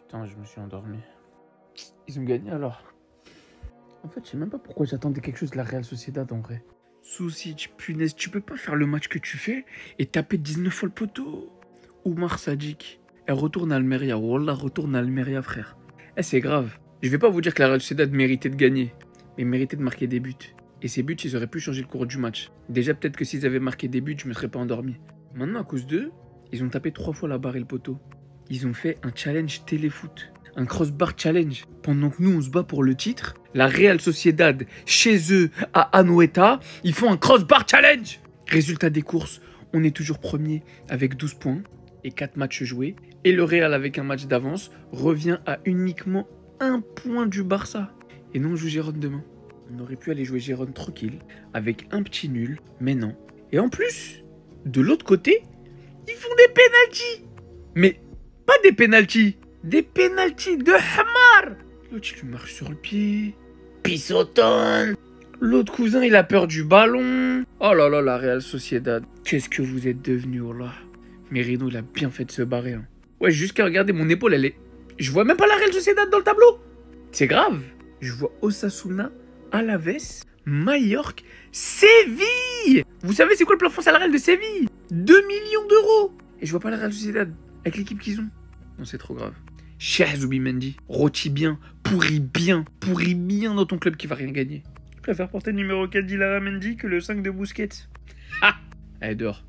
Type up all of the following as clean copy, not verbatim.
Putain, je me suis endormi. Ils ont gagné alors. En fait, je sais même pas pourquoi j'attendais quelque chose de la Real Sociedad en vrai. Soucic, punaise, tu peux pas faire le match que tu fais et taper 19 fois le poteau. Oumar Sadiq, elle retourne à Almeria. Wallah, retourne à Almeria, frère. Eh, c'est grave. Je vais pas vous dire que la Real Sociedad méritait de gagner, mais méritait de marquer des buts. Et ces buts, ils auraient pu changer le cours du match. Déjà, peut-être que s'ils avaient marqué des buts, je me serais pas endormi. Maintenant, à cause d'eux, ils ont tapé 3 fois la barre et le poteau. Ils ont fait un challenge téléfoot. Un crossbar challenge. Pendant que nous, on se bat pour le titre, la Real Sociedad, chez eux, à Anoeta, ils font un crossbar challenge. Résultat des courses, on est toujours premier avec 12 points et 4 matchs joués. Et le Real, avec un match d'avance, revient à uniquement 1 point du Barça. Et non, on joue Gérone demain. On aurait pu aller jouer Gérone tranquille, avec un petit nul, mais non. Et en plus, de l'autre côté, ils font des pénaltys. Mais pas des pénaltys. Des pénaltys de Hamar. L'autre, il lui marche sur le pied. Pissoton. L'autre cousin, il a peur du ballon. Oh là là, la Real Sociedad. Qu'est-ce que vous êtes devenus, oh là. Merino, il a bien fait de se barrer. Hein. Ouais, jusqu'à regarder mon épaule, elle est... Je vois même pas la Real Sociedad dans le tableau. C'est grave. Je vois Osasuna, Alaves, Mallorca, Séville. Vous savez, c'est quoi le plafond salarial de Séville? 2 millions d'euros. Et je vois pas la Real Sociedad avec l'équipe qu'ils ont. Non, c'est trop grave. Cheikh Zubimendi, rôti bien dans ton club qui va rien gagner. Je préfère porter le numéro 4 d'Ilara Mendy que le 5 de Busquets. Ah. Allez, dehors.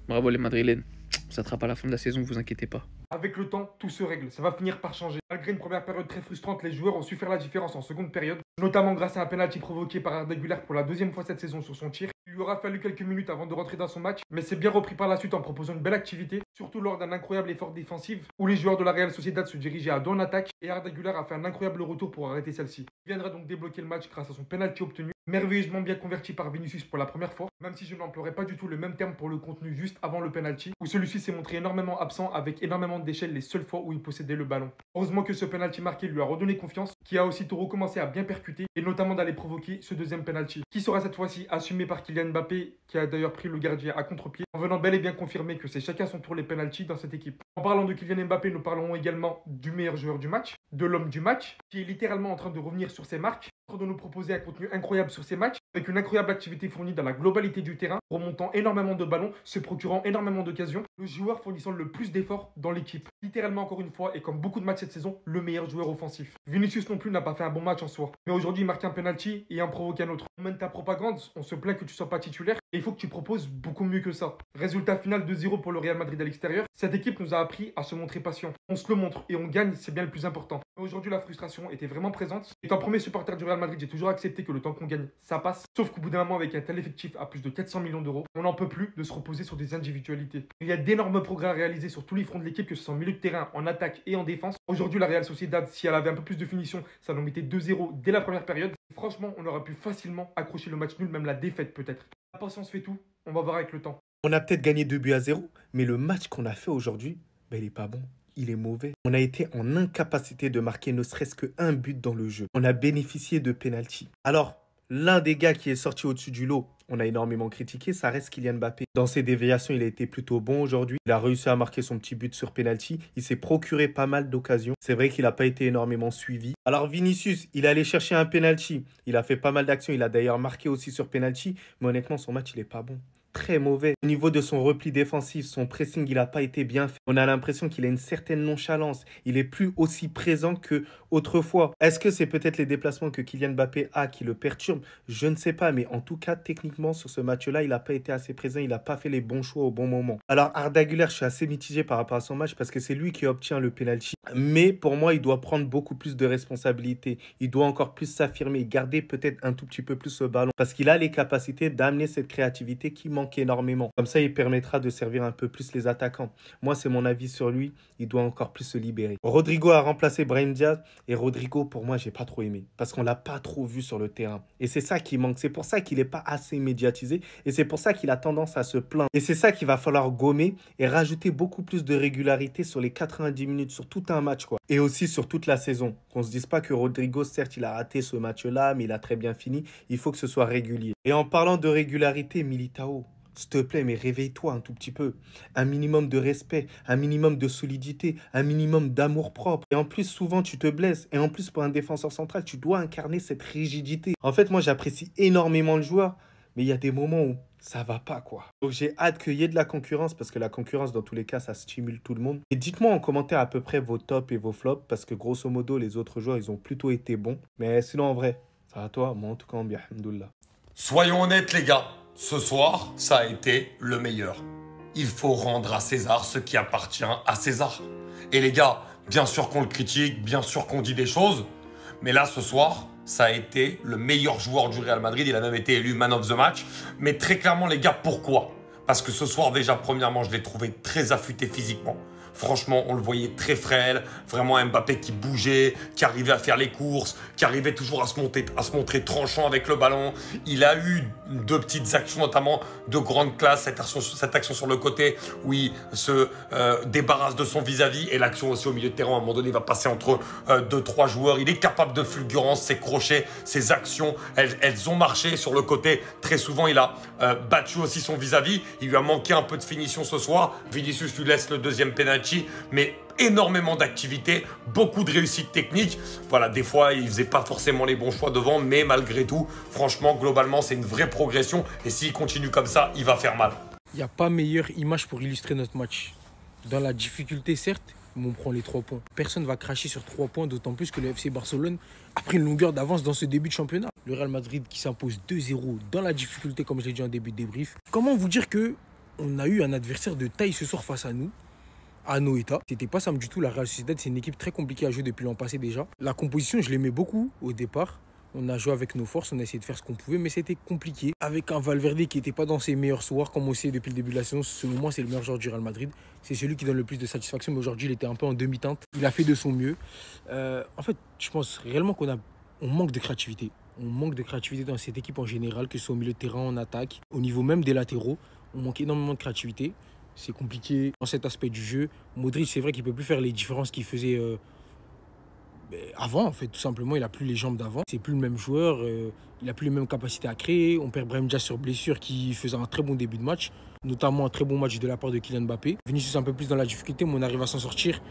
Bravo les Madrilènes. On s'attrape à la fin de la saison, vous inquiétez pas. Avec le temps, tout se règle, ça va finir par changer. Malgré une première période très frustrante, les joueurs ont su faire la différence en seconde période, notamment grâce à un penalty provoqué par Arda Güler pour la deuxième fois cette saison sur son tir. Il lui aura fallu quelques minutes avant de rentrer dans son match, mais c'est bien repris par la suite en proposant une belle activité, surtout lors d'un incroyable effort défensif où les joueurs de la Real Sociedad se dirigeaient à dos en attaque et Arda Güler a fait un incroyable retour pour arrêter celle-ci. Il viendra donc débloquer le match grâce à son penalty obtenu, merveilleusement bien converti par Vinicius pour la première fois, même si je n'emploierais pas du tout le même terme pour le contenu juste avant le penalty, où celui-ci s'est montré énormément absent avec énormément de déchets les seules fois où il possédait le ballon. Heureusement que ce penalty marqué lui a redonné confiance, qui a aussitôt recommencé à bien percuter et notamment d'aller provoquer ce deuxième penalty, qui sera cette fois-ci assumé par Kylian Mbappé, qui a d'ailleurs pris le gardien à contre-pied, en venant bel et bien confirmer que c'est chacun son tour les penalties dans cette équipe. En parlant de Kylian Mbappé, nous parlons également du meilleur joueur du match, de l'homme du match, qui est littéralement en train de revenir sur ses marques, en train de nous proposer un contenu incroyable sur ses matchs, avec une incroyable activité fournie dans la globalité du terrain, remontant énormément de ballons, se procurant énormément d'occasions, le joueur fournissant le plus d'efforts dans l'équipe. Littéralement encore une fois, et comme beaucoup de matchs cette saison, le meilleur joueur offensif. Vinicius non plus n'a pas fait un bon match en soi, mais aujourd'hui il marque un penalty et en provoque un autre. On mène ta propagande, on se plaint que tu sois pas titulaire, et il faut que tu proposes beaucoup mieux que ça. Résultat final 2-0 pour le Real Madrid à l'extérieur, cette équipe nous a appris à se montrer patient. On se le montre et on gagne, c'est bien le plus important. Aujourd'hui la frustration était vraiment présente. Étant premier supporter du Real Madrid, j'ai toujours accepté que le temps qu'on gagne, ça passe. Sauf qu'au bout d'un moment, avec un tel effectif à plus de 400 millions d'euros, on n'en peut plus de se reposer sur des individualités. Il y a d'énormes progrès à réaliser sur tous les fronts de l'équipe, que ce soit en milieu de terrain, en attaque et en défense. Aujourd'hui, la Real Sociedad, si elle avait un peu plus de finition, ça nous mettait 2-0 dès la première période. Franchement, on aurait pu facilement accrocher le match nul, même la défaite peut-être. La patience fait tout, on va voir avec le temps. On a peut-être gagné 2-0, mais le match qu'on a fait aujourd'hui, il est pas bon. Il est mauvais. On a été en incapacité de marquer ne serait-ce qu'un but dans le jeu. On a bénéficié de pénalty. Alors, l'un des gars qui est sorti au-dessus du lot, on a énormément critiqué, ça reste Kylian Mbappé. Dans ses déviations, il a été plutôt bon aujourd'hui. Il a réussi à marquer son petit but sur pénalty. Il s'est procuré pas mal d'occasions. C'est vrai qu'il n'a pas été énormément suivi. Alors Vinicius, il est allé chercher un pénalty. Il a fait pas mal d'actions. Il a d'ailleurs marqué aussi sur pénalty. Mais honnêtement, son match, il n'est pas bon. Très mauvais. Au niveau de son repli défensif, son pressing, il n'a pas été bien fait. On a l'impression qu'il a une certaine nonchalance. Il est plus aussi présent qu'autrefois. Est-ce que c'est peut-être les déplacements que Kylian Mbappé a qui le perturbent? Je ne sais pas, mais en tout cas, techniquement, sur ce match-là, il n'a pas été assez présent. Il n'a pas fait les bons choix au bon moment. Alors, Arda Güler, je suis assez mitigé par rapport à son match parce que c'est lui qui obtient le penalty. Mais pour moi, il doit prendre beaucoup plus de responsabilités. Il doit encore plus s'affirmer, garder peut-être un tout petit peu plus ce ballon parce qu'il a les capacités d'amener cette créativité qui manque énormément. Comme ça, il permettra de servir un peu plus les attaquants. Moi, c'est mon avis sur lui. Il doit encore plus se libérer. Rodrigo a remplacé Brahim Diaz et Rodrigo, pour moi, j'ai pas trop aimé parce qu'on l'a pas trop vu sur le terrain. Et c'est ça qui manque. C'est pour ça qu'il est pas assez médiatisé et c'est pour ça qu'il a tendance à se plaindre. Et c'est ça qu'il va falloir gommer et rajouter beaucoup plus de régularité sur les 90 minutes, sur tout un match, quoi. Et aussi sur toute la saison. Qu'on se dise pas que Rodrigo, certes, il a raté ce match-là, mais il a très bien fini. Il faut que ce soit régulier. Et en parlant de régularité, Militao, S'il te plaît, mais réveille-toi un tout petit peu. Un minimum de respect, un minimum de solidité, un minimum d'amour-propre. Et en plus, souvent, tu te blesses. Et en plus, pour un défenseur central, tu dois incarner cette rigidité. En fait, moi, j'apprécie énormément le joueur, mais il y a des moments où ça va pas, quoi. Donc, j'ai hâte qu'il y ait de la concurrence, parce que la concurrence, dans tous les cas, ça stimule tout le monde. Et dites-moi en commentaire à peu près vos tops et vos flops, parce que grosso modo, les autres joueurs, ils ont plutôt été bons. Mais sinon, en vrai, ça va toi? Moi, en tout cas, bien, alhamdoulilah. Soyons honnêtes, les gars. Ce soir, ça a été le meilleur. Il faut rendre à César ce qui appartient à César. Et les gars, bien sûr qu'on le critique, bien sûr qu'on dit des choses, mais là, ce soir, ça a été le meilleur joueur du Real Madrid. Il a même été élu Man of the Match. Mais très clairement, les gars, pourquoi? Parce que ce soir, déjà, premièrement, je l'ai trouvé très affûté physiquement. Franchement, on le voyait très frêle, vraiment Mbappé qui bougeait, qui arrivait à faire les courses, qui arrivait toujours à se montrer tranchant avec le ballon. Il a eu deux petites actions, notamment de grande classe, cette action sur le côté où il se débarrasse de son vis-à-vis, et l'action aussi au milieu de terrain, à un moment donné, il va passer entre 2-3 joueurs. Il est capable de fulgurance, ses crochets, ses actions, elles ont marché sur le côté. Très souvent, il a battu aussi son vis-à-vis. Il lui a manqué un peu de finition ce soir. Vinicius lui laisse le deuxième penalty, mais énormément d'activité, beaucoup de réussite technique. Voilà, des fois, il faisait pas forcément les bons choix devant, mais malgré tout, franchement, globalement, c'est une vraie progression. Et s'il continue comme ça, il va faire mal. Il n'y a pas meilleure image pour illustrer notre match. Dans la difficulté, certes, mais on prend les 3 points. Personne ne va cracher sur 3 points, d'autant plus que le FC Barcelone a pris une longueur d'avance dans ce début de championnat. Le Real Madrid qui s'impose 2-0 dans la difficulté, comme je l'ai dit en début de débrief. Comment vous dire qu'on a eu un adversaire de taille ce soir face à nous, à Noeta? C'était pas simple du tout. La Real Sociedad, c'est une équipe très compliquée à jouer depuis l'an passé déjà. La composition, je l'aimais beaucoup au départ. On a joué avec nos forces, on a essayé de faire ce qu'on pouvait, mais c'était compliqué. Avec un Valverde qui n'était pas dans ses meilleurs soirs, comme on sait depuis le début de la saison. Selon moi, c'est le meilleur joueur du Real Madrid. C'est celui qui donne le plus de satisfaction, mais aujourd'hui, il était un peu en demi-teinte. Il a fait de son mieux. En fait, je pense réellement qu'on manque de créativité. On manque de créativité dans cette équipe en général, que ce soit au milieu de terrain, en attaque, au niveau même des latéraux. On manque énormément de créativité. C'est compliqué dans cet aspect du jeu. Modric, c'est vrai qu'il ne peut plus faire les différences qu'il faisait avant, en fait, tout simplement. Il n'a plus les jambes d'avant. C'est plus le même joueur. Il n'a plus les mêmes capacités à créer. On perd Brahim Diaz sur blessure qui faisait un très bon début de match, notamment un très bon match de la part de Kylian Mbappé. Vinicius un peu plus dans la difficulté, mais on arrive à s'en sortir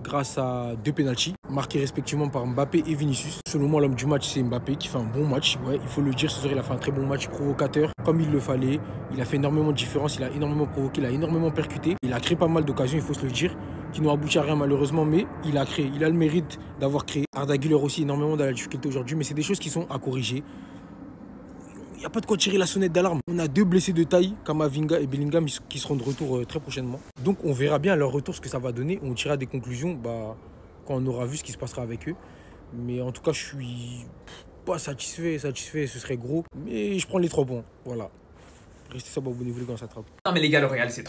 grâce à 2 pénaltys marqués respectivement par Mbappé et Vinicius. Selon moi, l'homme du match, c'est Mbappé qui fait un bon match. Ouais, il faut le dire, ce soir, il a fait un très bon match provocateur, comme il le fallait. Il a fait énormément de différence, il a énormément provoqué, il a énormément percuté. Il a créé pas mal d'occasions, il faut se le dire, qui n'ont abouti à rien malheureusement, mais il a créé. Il a le mérite d'avoir créé. Arda Güler aussi énormément dans la difficulté aujourd'hui, mais c'est des choses qui sont à corriger. Il n'y a pas de quoi tirer la sonnette d'alarme. On a 2 blessés de taille, Kamavinga et Bellingham, qui seront de retour très prochainement. Donc on verra bien à leur retour ce que ça va donner. On tirera des conclusions quand on aura vu ce qui se passera avec eux. Mais en tout cas, je suis pas satisfait, ce serait gros. Mais je prends les 3 points, voilà. Restez ça, abonnez-vous les gars, ça trappe. Non mais les gars, le Real c'est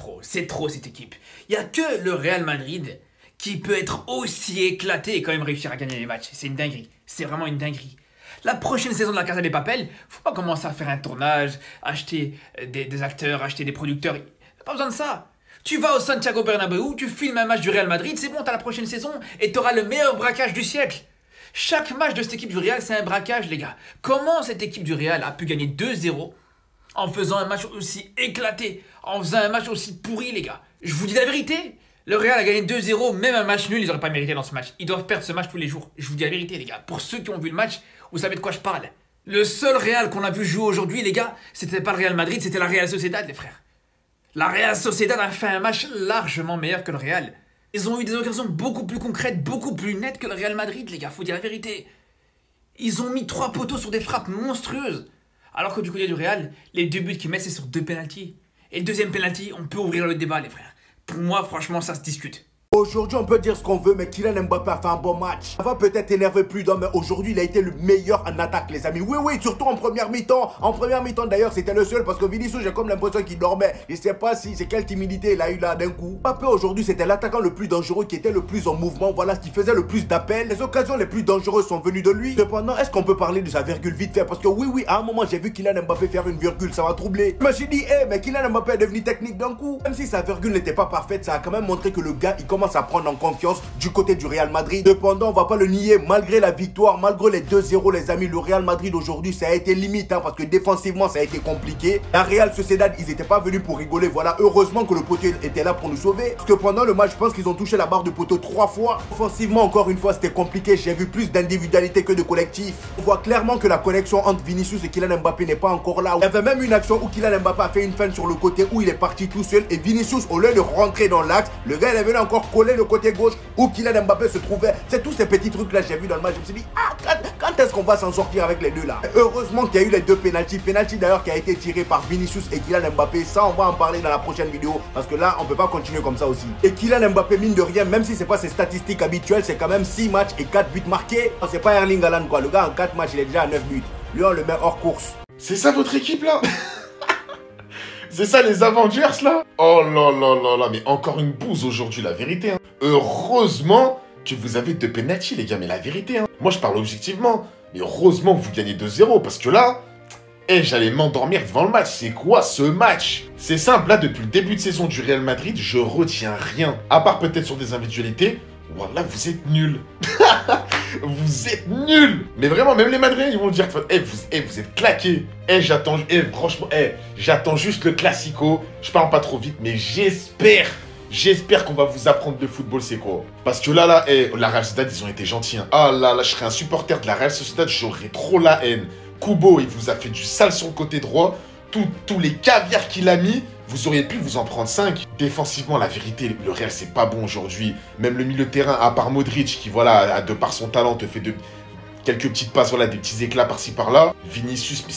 trop cette équipe. Il n'y a que le Real Madrid qui peut être aussi éclaté et quand même réussir à gagner les matchs. C'est une dinguerie, c'est vraiment une dinguerie. La prochaine saison de la Casa des Papel, faut pas commencer à faire un tournage, acheter des acteurs, acheter des producteurs. Pas besoin de ça. Tu vas au Santiago Bernabéu, tu filmes un match du Real Madrid, c'est bon, t'as la prochaine saison et t'auras le meilleur braquage du siècle. Chaque match de cette équipe du Real, c'est un braquage, les gars. Comment cette équipe du Real a pu gagner 2-0 en faisant un match aussi éclaté, en faisant un match aussi pourri, les gars? Je vous dis la vérité. Le Real a gagné 2-0, même un match nul, ils n'auraient pas mérité dans ce match. Ils doivent perdre ce match tous les jours. Je vous dis la vérité, les gars. Pour ceux qui ont vu le match, vous savez de quoi je parle. Le seul Real qu'on a vu jouer aujourd'hui, les gars, c'était pas le Real Madrid, c'était la Real Sociedad, les frères. La Real Sociedad a fait un match largement meilleur que le Real. Ils ont eu des occasions beaucoup plus concrètes, beaucoup plus nettes que le Real Madrid, les gars, faut dire la vérité. Ils ont mis 3 poteaux sur des frappes monstrueuses. Alors que du côté du Real, les 2 buts qu'ils mettent, c'est sur 2 pénaltys. Et le deuxième pénalty, on peut ouvrir le débat, les frères. Pour moi, franchement, ça se discute. Aujourd'hui, on peut dire ce qu'on veut, mais Kylian Mbappé a fait un bon match. Ça va peut-être énerver plus d'un, mais aujourd'hui, il a été le meilleur en attaque, les amis. Oui, oui, surtout en première mi-temps. En première mi-temps, d'ailleurs, c'était le seul, parce que Vinicius, j'ai comme l'impression qu'il dormait. Je sais pas si c'est quelle timidité il a eu là d'un coup. Mbappé, aujourd'hui, c'était l'attaquant le plus dangereux, qui était le plus en mouvement. Voilà, ce qui faisait le plus d'appels. Les occasions les plus dangereuses sont venues de lui. Cependant, est-ce qu'on peut parler de sa virgule vite fait? Parce que oui, à un moment, j'ai vu Kylian Mbappé faire une virgule, ça m'a troublé. Je me suis dit, mais Kylian Mbappé est devenu technique d'un coup. Même si sa virgule n'était pas parfaite, ça a quand même montré que le gars, il commence commence à prendre en confiance du côté du Real Madrid. Cependant, on va pas le nier, malgré la victoire, malgré les 2-0 les amis, le Real Madrid aujourd'hui ça a été limite parce que défensivement ça a été compliqué. La Real Sociedad, ils n'étaient pas venus pour rigoler, voilà, heureusement que le poteau était là pour nous sauver. Parce que pendant le match, je pense qu'ils ont touché la barre de poteau 3 fois. Offensivement, encore une fois, c'était compliqué, j'ai vu plus d'individualité que de collectif. On voit clairement que la connexion entre Vinicius et Kylian Mbappé n'est pas encore là. Il y avait même une action où Kylian Mbappé a fait une feinte sur le côté où il est parti tout seul et Vinicius, au lieu de rentrer dans l'axe, le gars il est venu encore coller le côté gauche où Kylian Mbappé se trouvait. C'est tous ces petits trucs là j'ai vu dans le match. Je me suis dit, quand est-ce qu'on va s'en sortir avec les deux là? Heureusement qu'il y a eu les deux pénaltys. Pénalty d'ailleurs qui a été tiré par Vinicius et Kylian Mbappé. Ça on va en parler dans la prochaine vidéo parce que là on peut pas continuer comme ça aussi. Et Kylian Mbappé, mine de rien, même si c'est pas ses statistiques habituelles, c'est quand même 6 matchs et 4 buts marqués. C'est pas Erling Haaland quoi. Le gars en 4 matchs il est déjà à 9 buts. Lui on le met hors course. C'est ça votre équipe là? C'est ça les Avengers là? Oh là là là là, mais encore une bouse aujourd'hui, la vérité. Hein. Heureusement que vous avez 2 pénaltys les gars, mais la vérité. Hein. Moi je parle objectivement, mais heureusement que vous gagnez 2-0 parce que là, j'allais m'endormir devant le match. C'est quoi ce match? C'est simple, là depuis le début de saison du Real Madrid, je retiens rien. À part peut-être sur des individualités. Voilà, vous êtes nuls. Vous êtes nuls. Mais vraiment, même les Madridiens, ils vont dire, vous êtes claqués. Franchement, j'attends juste le Classico. Je parle pas trop vite, mais j'espère qu'on va vous apprendre le football, c'est quoi. Parce que là, la Real Sociedad, ils ont été gentils. Hein. Ah là, je serais un supporter de la Real Sociedad, j'aurais trop la haine. Kubo, il vous a fait du sale sur le côté droit. Tous les caviars qu'il a mis, vous auriez pu vous en prendre 5. Défensivement, la vérité, le Real, c'est pas bon aujourd'hui. Même le milieu de terrain, à part Modric, qui, voilà, de par son talent, te fait quelques petites passes, voilà, des petits éclats par-ci, par-là. Vinicius, mais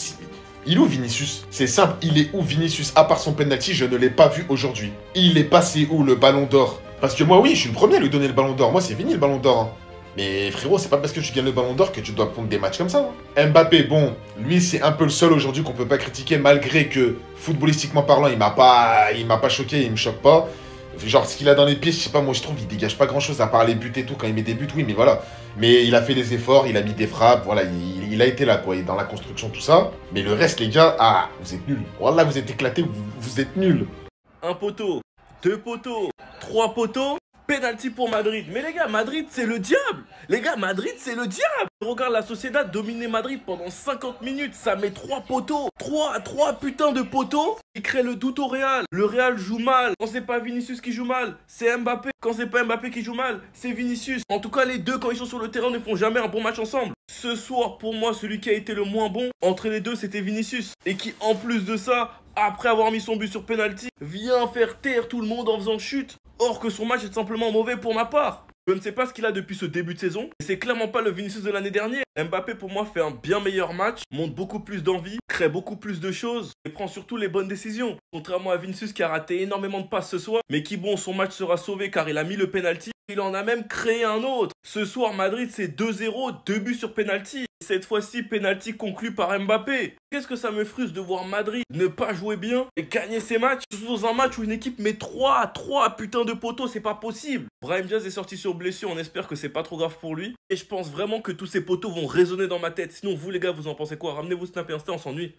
il est où Vinicius? C'est simple, il est où Vinicius? À part son penalty, je ne l'ai pas vu aujourd'hui. Il est passé où, le ballon d'or? Parce que moi, oui, je suis le premier à lui donner le ballon d'or. Moi, c'est fini le ballon d'or. Hein. Mais frérot, c'est pas parce que tu gagnes le ballon d'or que tu dois prendre des matchs comme ça. Hein. Mbappé, bon, lui c'est un peu le seul aujourd'hui qu'on peut pas critiquer malgré que footballistiquement parlant, il m'a pas choqué, il me choque pas. Genre ce qu'il a dans les pieds, je sais pas, moi je trouve il dégage pas grand chose à part les buts et tout quand il met des buts, oui mais voilà. Mais il a fait des efforts, il a mis des frappes, voilà, il a été là quoi, dans la construction tout ça. Mais le reste les gars, vous êtes nuls. Voilà, vous êtes éclatés, vous êtes nuls. Un poteau, 2 poteaux, 3 poteaux. Penalty pour Madrid. Mais les gars, Madrid, c'est le diable. Les gars, Madrid, c'est le diable. Regarde la Sociedad dominer Madrid pendant 50 minutes. Ça met 3 poteaux. 3 putains de poteaux. Il crée le doute au Real. Le Real joue mal. Quand c'est pas Vinicius qui joue mal, c'est Mbappé. Quand c'est pas Mbappé qui joue mal, c'est Vinicius. En tout cas, les deux, quand ils sont sur le terrain, ne font jamais un bon match ensemble. Ce soir, pour moi, celui qui a été le moins bon entre les deux, c'était Vinicius. Et qui, en plus de ça, après avoir mis son but sur penalty, vient faire taire tout le monde en faisant chute. Or que son match est simplement mauvais pour ma part. Je ne sais pas ce qu'il a depuis ce début de saison. C'est clairement pas le Vinicius de l'année dernière. Mbappé pour moi fait un bien meilleur match, montre beaucoup plus d'envie, crée beaucoup plus de choses et prend surtout les bonnes décisions. Contrairement à Vinicius qui a raté énormément de passes ce soir, mais qui bon, son match sera sauvé car il a mis le penalty. Il en a même créé un autre. Ce soir, Madrid, c'est 2-0, 2 buts sur penalty. Cette fois-ci, penalty conclu par Mbappé. Qu'est-ce que ça me frustre de voir Madrid ne pas jouer bien et gagner ses matchs, surtout dans un match où une équipe met 3 putains de poteaux, c'est pas possible. Brahim Diaz est sorti sur blessure, on espère que c'est pas trop grave pour lui. Et je pense vraiment que tous ces poteaux vont résonner dans ma tête. Sinon, vous les gars, vous en pensez quoi? Ramenez-vous Snap et Insta, on s'ennuie.